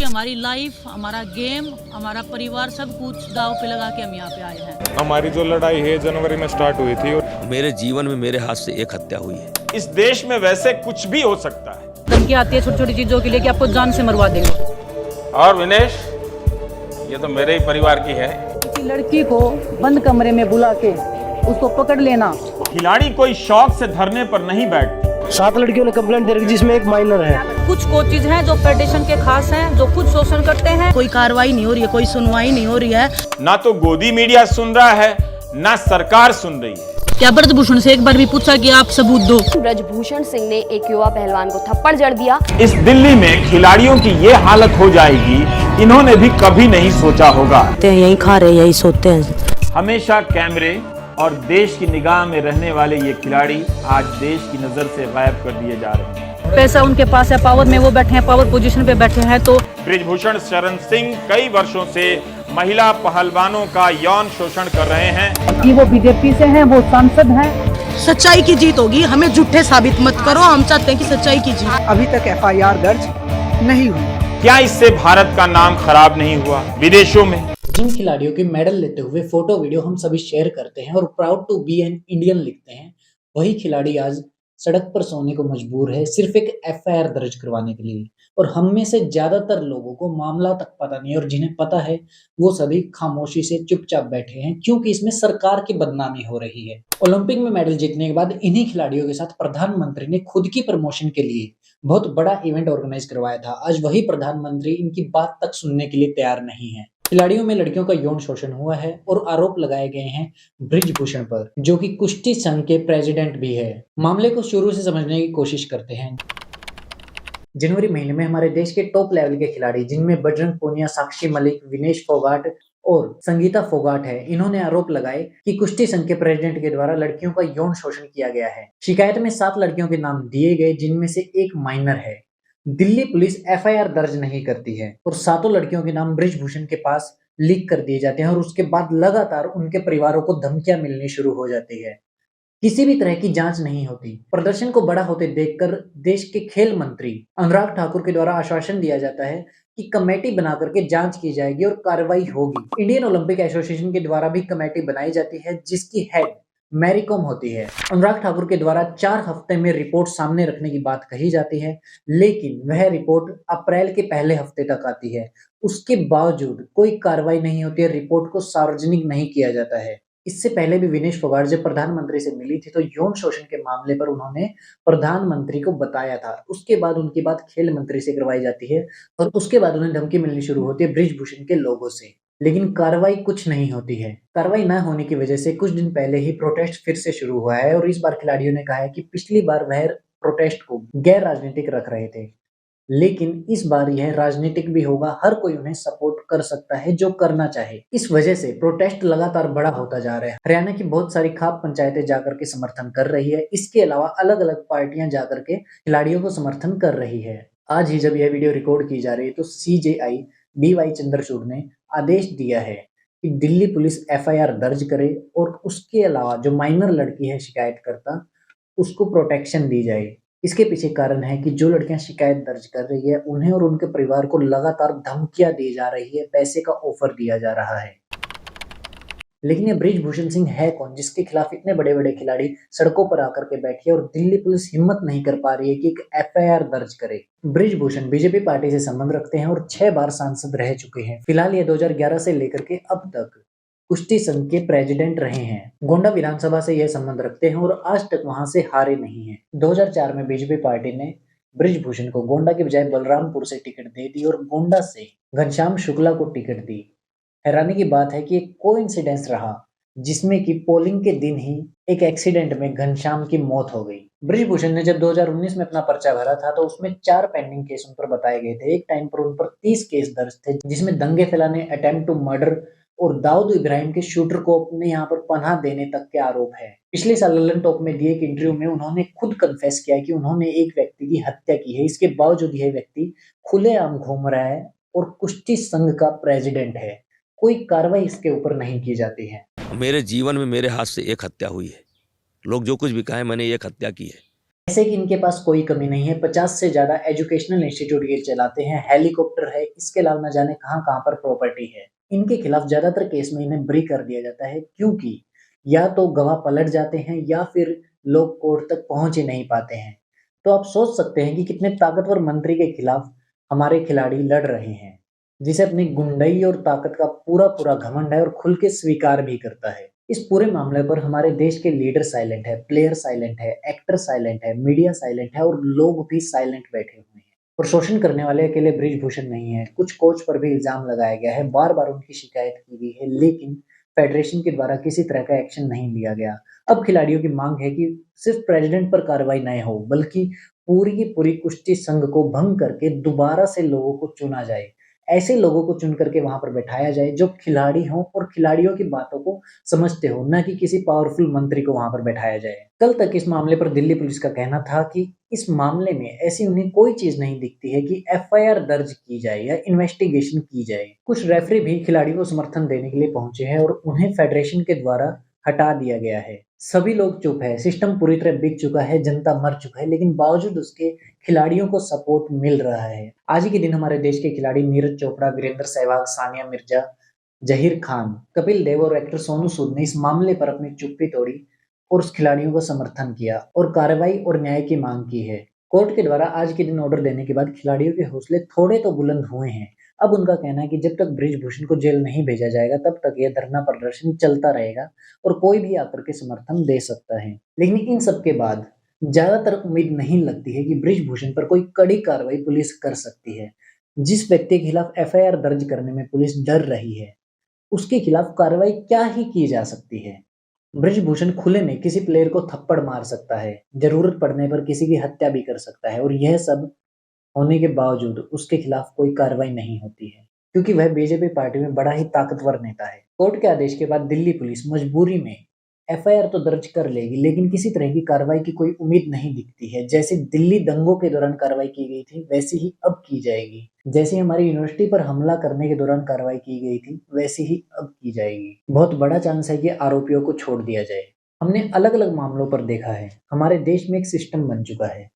कि हमारी लाइफ, हमारा गेम, हमारा परिवार सब कुछ दांव पे लगा के हम यहाँ पे आए हैं। हमारी जो लड़ाई है जनवरी में स्टार्ट हुई थी और मेरे जीवन में मेरे हाथ से एक हत्या हुई है। इस देश में वैसे कुछ भी हो सकता है। धमकी आती है छोटी छोटी चीजों के लिए कि आपको जान से मरवा देंगे। और विनेश, ये तो मेरे ही परिवार की है। किसी लड़की को बंद कमरे में बुला के उसको पकड़ लेना। खिलाड़ी कोई शौक से धरने पर नहीं बैठते। 7 लड़कियों ने कंप्लेंट दे रखी जिसमें एक माइनर है। कुछ कोचेज हैं जो फेडरेशन के खास हैं, जो खुद शोषण करते हैं। कोई कार्रवाई नहीं हो रही है, कोई सुनवाई नहीं हो रही है। ना तो गोदी मीडिया सुन रहा है, ना सरकार सुन रही है। क्या ब्रजभूषण से एक बार भी पूछा कि आप सबूत दो? ब्रजभूषण सिंह ने एक युवा पहलवान को थप्पड़ जड़ दिया। इस दिल्ली में खिलाड़ियों की ये हालत हो जाएगी, इन्होंने भी कभी नहीं सोचा होगा। यही खा रहे यही सोते हैं। हमेशा कैमरे और देश की निगाह में रहने वाले ये खिलाड़ी आज देश की नजर से गायब कर दिए जा रहे हैं। पैसा उनके पास है, पावर में वो बैठे हैं, पावर पोजीशन पे बैठे हैं। तो ब्रजभूषण शरण सिंह कई वर्षों से महिला पहलवानों का यौन शोषण कर रहे हैं। कि वो बीजेपी से हैं, वो सांसद हैं। सच्चाई की जीत होगी, हमें झूठे साबित मत करो। हम चाहते हैं कि सच्चाई की जीत। अभी तक FIR दर्ज नहीं हुई। क्या इससे भारत का नाम खराब नहीं हुआ विदेशों में? जिन खिलाड़ियों के मेडल लेते हुए फोटो वीडियो हम सभी शेयर करते हैं और proud to be an Indian लिखते हैं, वही खिलाड़ी आज सड़क पर सोने को मजबूर है सिर्फ एक FIR दर्ज करवाने के लिए। और हम में से ज्यादातर लोगों को मामला तक पता नहीं, और जिन्हें पता है वो सभी खामोशी से चुपचाप बैठे हैं, क्योंकि इसमें सरकार की बदनामी हो रही है। ओलंपिक में मेडल जीतने के बाद इन्हीं खिलाड़ियों के साथ प्रधानमंत्री ने खुद की प्रमोशन के लिए बहुत बड़ा इवेंट ऑर्गेनाइज करवाया था। आज वही प्रधानमंत्री इनकी बात तक सुनने के लिए तैयार नहीं है। खिलाड़ियों में लड़कियों का यौन शोषण हुआ है और आरोप लगाए गए हैं ब्रिजभूषण पर, जो कि कुश्ती संघ के प्रेसिडेंट भी है। मामले को शुरू से समझने की कोशिश करते हैं। जनवरी महीने में हमारे देश के टॉप लेवल के खिलाड़ी, जिनमें बजरंग पूनिया, साक्षी मलिक, विनेश फोगाट और संगीता फोगाट है, इन्होंने आरोप लगाए कि कुश्ती संघ के प्रेसिडेंट के द्वारा लड़कियों का यौन शोषण किया गया है। शिकायत में 7 लड़कियों के नाम दिए गए, जिनमें से एक माइनर है। दिल्ली पुलिस FIR दर्ज नहीं करती है और 7 लड़कियों के नाम ब्रिजभूषण के पास लीक कर दिए जाते हैं और उसके बाद लगातार उनके परिवारों को धमकियां मिलनी शुरू हो जाती है। किसी भी तरह की जांच नहीं होती। प्रदर्शन को बड़ा होते देखकर देश के खेल मंत्री अनुराग ठाकुर के द्वारा आश्वासन दिया जाता है कि कमेटी बना करके जांच की जाएगी और कार्रवाई होगी। इंडियन ओलंपिक एसोसिएशन के द्वारा भी कमेटी बनाई जाती है, जिसकी हेड मैरी कॉम होती है। अनुराग ठाकुर के द्वारा 4 हफ्ते में रिपोर्ट सामने रखने की बात कही जाती है, लेकिन वह रिपोर्ट अप्रैल के पहले हफ्ते तक आती है। उसके बावजूद कोई कार्रवाई नहीं होती है, रिपोर्ट को सार्वजनिक नहीं किया जाता है। इससे पहले भी विनेश फोगाट जब प्रधानमंत्री से मिली थी तो यौन शोषण के मामले पर उन्होंने प्रधानमंत्री को बताया था। उसके बाद उनकी बात खेल मंत्री से करवाई जाती है और उसके बाद उन्हें धमकी मिलनी शुरू होती है ब्रिजभूषण के लोगों से, लेकिन कार्रवाई कुछ नहीं होती है। कार्रवाई न होने की वजह से कुछ दिन पहले ही प्रोटेस्ट फिर से शुरू हुआ है और इस बार खिलाड़ियों ने कहा है कि पिछली बार वह प्रोटेस्ट को गैर राजनीतिक रख रहे थे, लेकिन इस बार यह राजनीतिक भी होगा। हर कोई उन्हें सपोर्ट कर सकता है जो करना चाहे। इस वजह से प्रोटेस्ट लगातार बड़ा होता जा रहा है। हरियाणा की बहुत सारी खाप पंचायतें जाकर के समर्थन कर रही है। इसके अलावा अलग अलग पार्टियां जाकर के खिलाड़ियों को समर्थन कर रही है। आज ही जब यह वीडियो रिकॉर्ड की जा रही है तो CJI BY चंद्रचूड़ ने आदेश दिया है कि दिल्ली पुलिस FIR दर्ज करे और उसके अलावा जो माइनर लड़की है शिकायतकर्ता, उसको प्रोटेक्शन दी जाए। इसके पीछे कारण है कि जो लड़कियां शिकायत दर्ज कर रही है उन्हें और उनके परिवार को लगातार धमकियां दी जा रही है, पैसे का ऑफर दिया जा रहा है। लेकिन ये ब्रिजभूषण सिंह है कौन, जिसके खिलाफ इतने बड़े बड़े खिलाड़ी सड़कों पर आकर के बैठे और दिल्ली पुलिस हिम्मत नहीं कर पा रही है कि एक FIR दर्ज करे। ब्रिजभूषण बीजेपी पार्टी से संबंध रखते हैं और 6 बार सांसद रह चुके हैं। फिलहाल ये 2011 से लेकर के अब तक कुश्ती संघ के प्रेसिडेंट रहे हैं। गोंडा विधानसभा से यह संबंध रखते हैं और आज तक वहां से हारे नहीं हैं। 2004 में बीजेपी पार्टी ने ब्रिजभूषण को गोंडा के बजाय बलरामपुर से टिकट दे दी और गोंडा से घनश्याम शुक्ला को टिकट दी। हैरानी की बात है कि एक कोइंसिडेंस रहा, जिसमें कि पोलिंग के दिन ही एक एक्सीडेंट में घनश्याम की मौत हो गई। ब्रिजभूषण ने जब 2019 में अपना पर्चा भरा था तो उसमें 4 पेंडिंग केस उन पर बताए गए थे। एक टाइम पर उन पर 30 केस दर्ज थे, जिसमें दंगे फैलाने, अटेम्प्ट टू मर्डर और दाऊद इब्राहिम के शूटर को अपने यहाँ पर पनाह देने तक के आरोप है। पिछले साल ललन टॉप में दिए एक इंटरव्यू में उन्होंने खुद कन्फेस किया कि उन्होंने एक व्यक्ति की हत्या की है। इसके बावजूद यह व्यक्ति खुलेआम घूम रहा है और कुश्ती संघ का प्रेसिडेंट है। कोई कार्रवाई इसके ऊपर नहीं की जाती है। मेरे जीवन में मेरे हाथ से एक हत्या हुई है। लोग जो कुछ भी कहें, मैंने एक हत्या की है। ऐसे कि इनके पास कोई कमी नहीं है, 50 से ज्यादा एजुकेशनल इंस्टीट्यूट ये चलाते हैं, हेलीकॉप्टर है, इसके अलावा न जाने कहां कहां पर प्रॉपर्टी है। इनके खिलाफ ज्यादातर केस में इन्हें बरी कर दिया जाता है, क्योंकि या तो गवाह पलट जाते हैं या फिर लोग कोर्ट तक पहुंच ही नहीं पाते हैं। तो आप सोच सकते हैं कि कितने ताकतवर मंत्री के खिलाफ हमारे खिलाड़ी लड़ रहे हैं, जिसे अपनी गुंडई और ताकत का पूरा पूरा घमंड है और खुल के स्वीकार भी करता है। इस पूरे मामले पर हमारे देश के लीडर साइलेंट है, प्लेयर साइलेंट है, एक्टर साइलेंट है, मीडिया साइलेंट है और लोग भी साइलेंट बैठे हुए हैं। और शोषण करने वाले अकेले बृजभूषण नहीं है, कुछ कोच पर भी इल्जाम लगाया गया है, बार बार उनकी शिकायत की गई है, लेकिन फेडरेशन के द्वारा किसी तरह का एक्शन नहीं लिया गया। अब खिलाड़ियों की मांग है कि सिर्फ प्रेसिडेंट पर कार्रवाई न हो, बल्कि पूरी की पूरी कुश्ती संघ को भंग करके दोबारा से लोगों को चुना जाए। ऐसे लोगों को चुन करके वहां पर बैठाया जाए जो खिलाड़ी हों और खिलाड़ियों की बातों को समझते हो, न कि किसी पावरफुल मंत्री को वहां पर बैठाया जाए। कल तक इस मामले पर दिल्ली पुलिस का कहना था कि इस मामले में ऐसी उन्हें कोई चीज नहीं दिखती है कि एफआईआर दर्ज की जाए या इन्वेस्टिगेशन की जाए। कुछ रेफरी भी खिलाड़ियों को समर्थन देने के लिए पहुंचे हैं और उन्हें फेडरेशन के द्वारा हटा दिया गया है। सभी लोग चुप है, सिस्टम पूरी तरह बिक चुका है, जनता मर चुका है, लेकिन बावजूद उसके खिलाड़ियों को सपोर्ट मिल रहा है। आज ही के दिन हमारे देश के खिलाड़ी नीरज चोपड़ा, वीरेंद्र सहवाग, सानिया मिर्जा, जहीर खान, कपिल देव और एक्टर सोनू सूद ने इस मामले पर अपनी चुप्पी तोड़ी और उस खिलाड़ियों को समर्थन किया और कार्रवाई और न्याय की मांग की है। कोर्ट के द्वारा आज के दिन ऑर्डर देने के बाद खिलाड़ियों के हौसले थोड़े तो बुलंद हुए हैं। अब उनका कहना है कि जब तक बृजभूषण को जेल नहीं भेजा जाएगा तब तक यह धरना प्रदर्शन चलता रहेगा और कोई भी आकर के समर्थन दे सकता है। लेकिन इन सब के बाद ज्यादातर उम्मीद नहीं लगती है कि बृजभूषण पर कोई कड़ी कार्रवाई पुलिस कर सकती है। जिस व्यक्ति के खिलाफ एफआईआर दर्ज करने में पुलिस डर रही है, उसके खिलाफ कार्रवाई क्या ही की जा सकती है। बृजभूषण खुले में किसी प्लेयर को थप्पड़ मार सकता है, जरूरत पड़ने पर किसी की हत्या भी कर सकता है, और यह सब होने के बावजूद उसके खिलाफ कोई कार्रवाई नहीं होती है, क्योंकि वह बीजेपी पार्टी में बड़ा ही ताकतवर नेता है। कोर्ट के आदेश के बाद दिल्ली पुलिस मजबूरी में एफआईआर तो दर्ज कर लेगी, लेकिन किसी तरह की कार्रवाई की कोई उम्मीद नहीं दिखती है। जैसे दिल्ली दंगों के दौरान कार्रवाई की गई थी, वैसी ही अब की जाएगी। जैसे हमारी यूनिवर्सिटी पर हमला करने के दौरान कार्रवाई की गई थी, वैसी ही अब की जाएगी। बहुत बड़ा चांस है कि आरोपियों को छोड़ दिया जाए। हमने अलग अलग मामलों पर देखा है, हमारे देश में एक सिस्टम बन चुका है।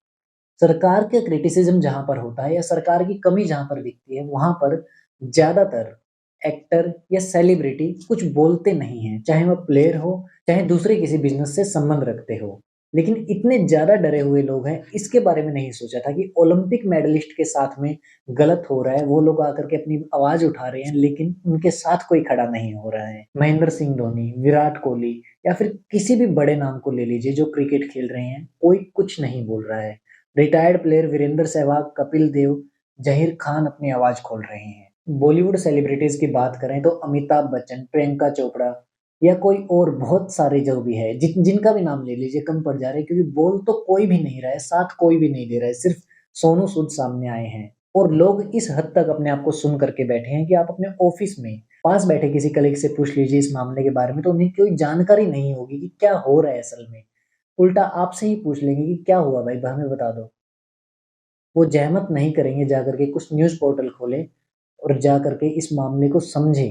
सरकार के क्रिटिसिज्म जहां पर होता है या सरकार की कमी जहां पर दिखती है, वहां पर ज्यादातर एक्टर या सेलिब्रिटी कुछ बोलते नहीं हैं, चाहे वह प्लेयर हो चाहे दूसरे किसी बिजनेस से संबंध रखते हो। लेकिन इतने ज्यादा डरे हुए लोग हैं, इसके बारे में नहीं सोचा था कि ओलंपिक मेडलिस्ट के साथ में गलत हो रहा है। वो लोग आकर के अपनी आवाज उठा रहे हैं, लेकिन उनके साथ कोई खड़ा नहीं हो रहा है। महेंद्र सिंह धोनी, विराट कोहली या फिर किसी भी बड़े नाम को ले लीजिए जो क्रिकेट खेल रहे हैं, कोई कुछ नहीं बोल रहा है। रिटायर्ड प्लेयर वीरेंद्र सहवाग, कपिल देव, जहीर खान अपनी आवाज खोल रहे हैं। बॉलीवुड सेलिब्रिटीज की बात करें तो अमिताभ बच्चन, प्रियंका चोपड़ा या कोई और बहुत सारे जो भी है, जिनका भी नाम ले लीजिए, कम पड़ जा रहे हैं, क्योंकि बोल तो कोई भी नहीं रहा है, साथ कोई भी नहीं दे रहा है। सिर्फ सोनू सूद सामने आए हैं और लोग इस हद तक अपने आप को सुन करके बैठे हैं कि आप अपने ऑफिस में पास बैठे किसी कलीग से पूछ लीजिए इस मामले के बारे में, तो उन्हें कोई जानकारी नहीं होगी कि क्या हो रहा है असल में। उल्टा आपसे ही पूछ लेंगे कि क्या हुआ भाई, हमें बता दो। वो जहमत नहीं करेंगे जाकर के कुछ न्यूज पोर्टल खोले और जाकर के इस मामले को समझे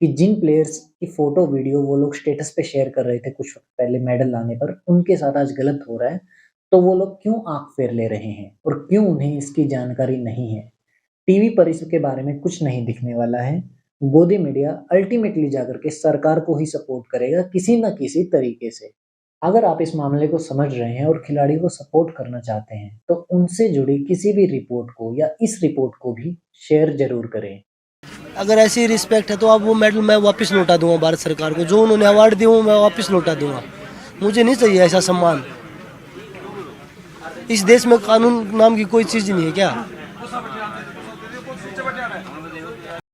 कि जिन प्लेयर्स की फोटो वीडियो वो लोग स्टेटस पे शेयर कर रहे थे कुछ वक्त पहले मेडल लाने पर, उनके साथ आज गलत हो रहा है, तो वो लोग क्यों आंख फेर ले रहे हैं और क्यों उन्हें इसकी जानकारी नहीं है। टीवी पर इसके बारे में कुछ नहीं दिखने वाला है। गोदी मीडिया अल्टीमेटली जाकर के सरकार को ही सपोर्ट करेगा किसी न किसी तरीके से। अगर आप इस मामले को समझ रहे हैं और खिलाड़ी को सपोर्ट करना चाहते हैं, तो उनसे जुड़ी किसी भी रिपोर्ट को या इस रिपोर्ट को भी शेयर जरूर करें। अगर ऐसी रिस्पेक्ट है तो अब वो मेडल मैं वापस लौटा दूंगा भारत सरकार को, जो उन्होंने अवार्ड दिया मैं वापस लौटा दूंगा। मुझे नहीं चाहिए ऐसा सम्मान। इस देश में कानून नाम की कोई चीज नहीं है क्या?